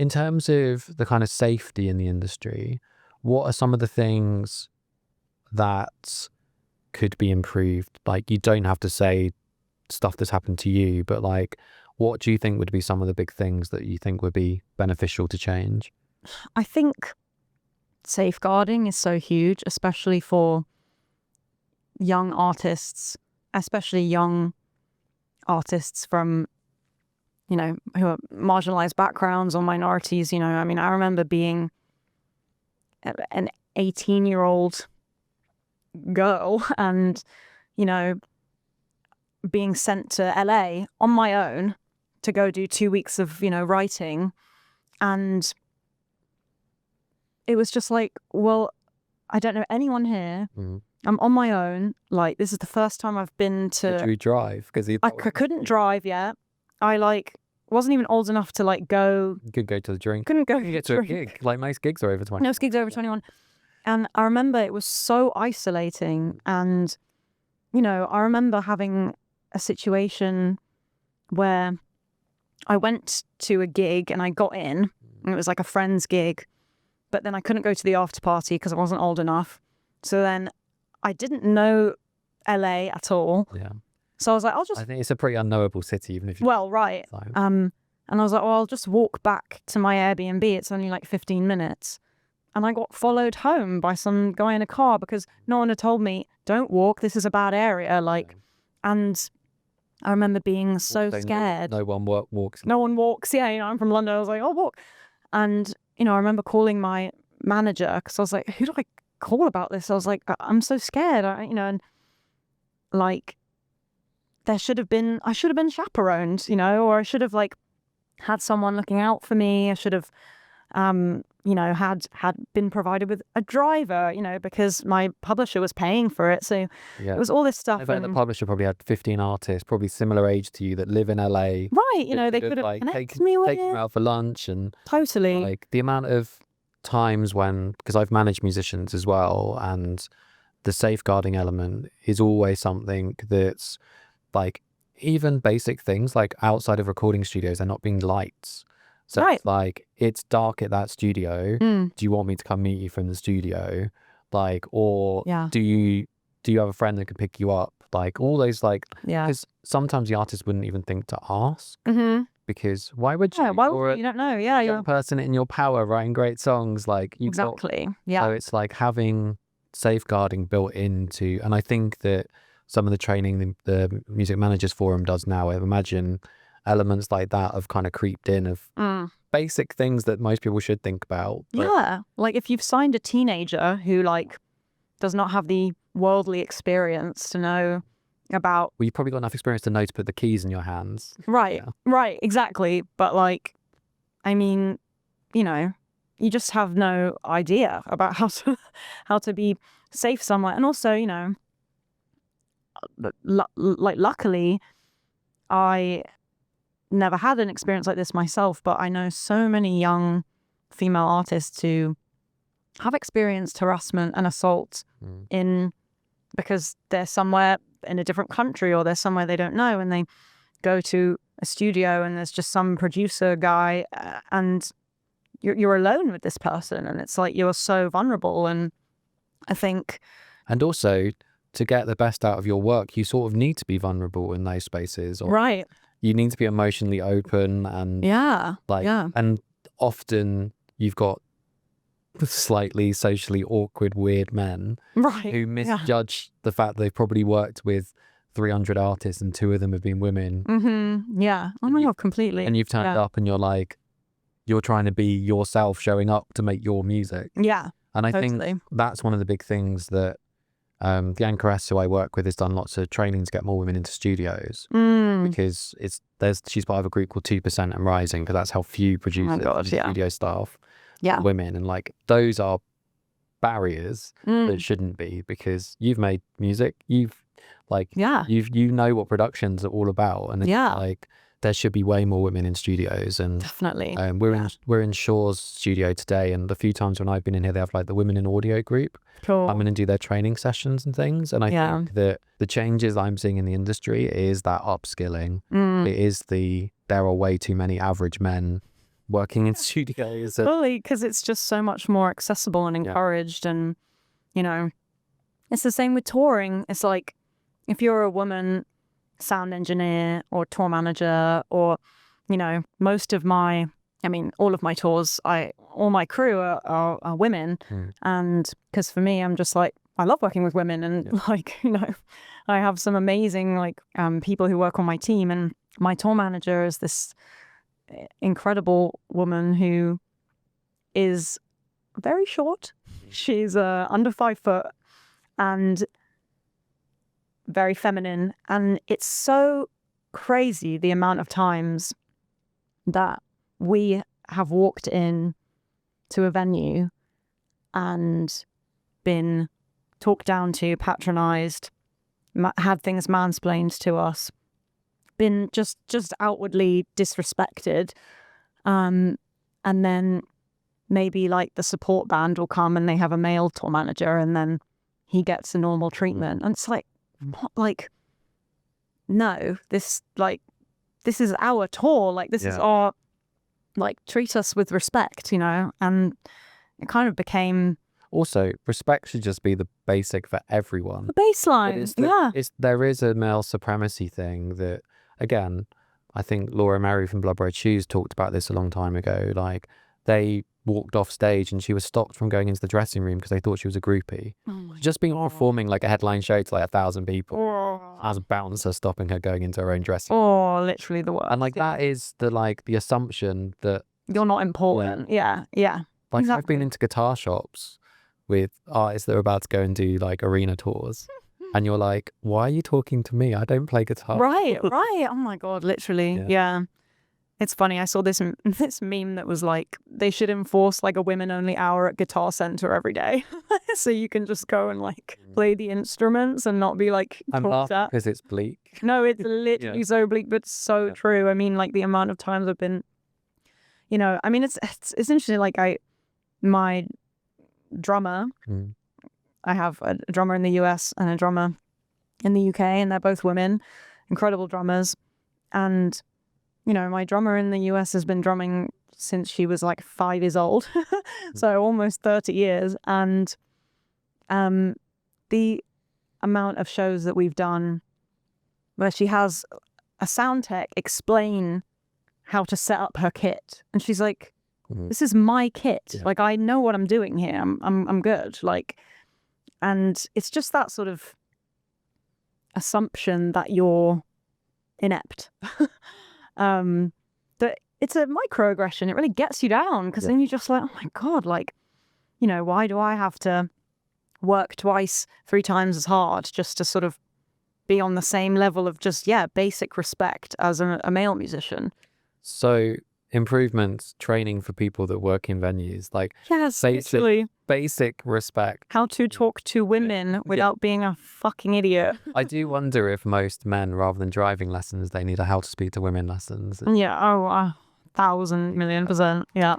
in terms of the kind of safety in the industry, what are some of the things that could be improved? Like, you don't have to say stuff that's happened to you, but like, what do you think would be some of the big things that you think would be beneficial to change? I think safeguarding is so huge, especially for young artists, especially young artists from, you know, who are marginalized backgrounds or minorities. You know, I mean, I remember being an 18-year-old girl and, you know, being sent to LA on my own to go do 2 weeks of, you know, writing. And it was just like, well, I don't know anyone here. I'm on my own. Like, this is the first time I've been to... Did you drive? Because I couldn't drive yet. I like wasn't even old enough to like go... You could go to the drink. Couldn't go get to a gig. Like, most gigs are over 21. No, gigs over 21. And I remember it was so isolating. And, you know, I remember having a situation where I went to a gig and I got in. And it was like a friend's gig. But then I couldn't go to the after party because I wasn't old enough. So then I didn't know LA at all. Yeah. So I was like, I think it's a pretty unknowable city, even if you... Well, right. And I was like, well, I'll just walk back to my Airbnb. It's only like 15 minutes. And I got followed home by some guy in a car because no one had told me, don't walk, this is a bad area. Like, and I remember being so scared. No one walks. No one walks. Yeah, you know, I'm from London. I was like, oh, walk. And, you know, I remember calling my manager because I was like, who do I call about this? I was like, I'm so scared. You know, and like, I should have been chaperoned, you know, or I should have like had someone looking out for me. I should have, you know, had been provided with a driver, you know, because my publisher was paying for it. So it was all this stuff. I bet the publisher probably had 15 artists, probably similar age to you, that live in LA. Right, you know, they could have like, connected me with taken you out for lunch. And totally. Like, the amount of times when, because I've managed musicians as well, and the safeguarding element is always something that's like, even basic things like outside of recording studios, they're not being lights. So it's like, it's dark at that studio. Do you want me to come meet you from the studio? Like, or do you have a friend that can pick you up? Like, all those, like, because sometimes the artist wouldn't even think to ask. Because why would you? Why would you? Don't know. Yeah, you're a person in your power writing great songs. Like, you exactly. So it's like having safeguarding built into, and I think that some of the training the Music Managers Forum does now, I imagine elements like that have kind of creeped in of basic things that most people should think about. Yeah, like if you've signed a teenager who like does not have the worldly experience to know about... Well, you've probably got enough experience to know to put the keys in your hands. Right, right, exactly. But like, I mean, you know, you just have no idea about how to be safe somewhere. And also, you know, like luckily, I never had an experience like this myself, but I know so many young female artists who have experienced harassment and assault because they're somewhere in a different country or they're somewhere they don't know, and they go to a studio and there's just some producer guy and you're alone with this person, and it's like you're so vulnerable. And I think... And also, to get the best out of your work, you sort of need to be vulnerable in those spaces. Right. You need to be emotionally open and and often you've got slightly socially awkward, weird men who misjudge the fact they've probably worked with 300 artists and 2 of them have been women. Yeah. Oh my God, completely. And you've turned up and you're like, you're trying to be yourself, showing up to make your music. Yeah. And I think that's one of the big things that the anchoress who I work with has done lots of training to get more women into studios because she's part of a group called 2% and Rising, because that's how few producers studio staff are women, and like those are barriers that shouldn't be, because you've made music, you've you know what productions are all about, and it's like there should be way more women in studios. And definitely we're in Shaw's studio today, and the few times when I've been in here, they have like the Women in Audio group come in and do their training sessions and things. And I think that the changes I'm seeing in the industry is that upskilling. It is there are way too many average men working in studios. Fully, because it's just so much more accessible and encouraged. And, you know, it's the same with touring. It's like, if you're a woman sound engineer or tour manager, or, you know, all of my tours, all my crew are women. And because for me, I'm just like, I love working with women. And like, you know, I have some amazing like people who work on my team. And my tour manager is this incredible woman who is very short. She's under 5 foot and very feminine. And it's so crazy the amount of times that we have walked in to a venue and been talked down to, patronized, had things mansplained to us, been just outwardly disrespected, and then maybe like the support band will come and they have a male tour manager and then he gets a normal treatment. And it's like, what? Like, no, this is our tour, like this is our, like, treat us with respect, you know. And it kind of became, also, respect should just be the basic for everyone. the baseline. There is a male supremacy thing that, again, I think Laura Mary from Blood Red Shoes talked about this a long time ago. Like, they walked off stage and she was stopped from going into the dressing room because they thought she was a groupie. Just being performing like a headline show to like 1,000 people as a bouncer stopping her going into her own dressing room. Literally the worst. And like that is the assumption that you're not important. Yeah. Like, exactly. I've been into guitar shops with artists that are about to go and do like arena tours. And you're like, why are you talking to me? I don't play guitar. Right. Oh my God, literally. Yeah. It's funny. I saw this meme that was like, they should enforce like a women-only hour at Guitar Center every day. So you can just go and like play the instruments and not be like I'm talked laughing at. because it's bleak. No, it's literally so bleak, but so true. I mean, like the amount of times I've been, you know, I mean, it's interesting. Like my drummer, I have a drummer in the US and a drummer in the UK, and they're both women, incredible drummers. And, you know, my drummer in the US has been drumming since she was like 5 years old. So almost 30 years. And the amount of shows that we've done where she has a sound tech explain how to set up her kit. And she's like, this is my kit. Like, I know what I'm doing here. I'm good. Like, and it's just that sort of assumption that you're inept. That it's a microaggression. It really gets you down because then you're just like, oh my God, like, you know, why do I have to work twice, 3 times as hard just to sort of be on the same level of just, basic respect as a male musician? So improvements, training for people that work in venues, like basic respect. How to talk to women without being a fucking idiot. I do wonder if most men, rather than driving lessons, they need a how to speak to women lessons. Yeah, 1,000,000,000%. Yeah.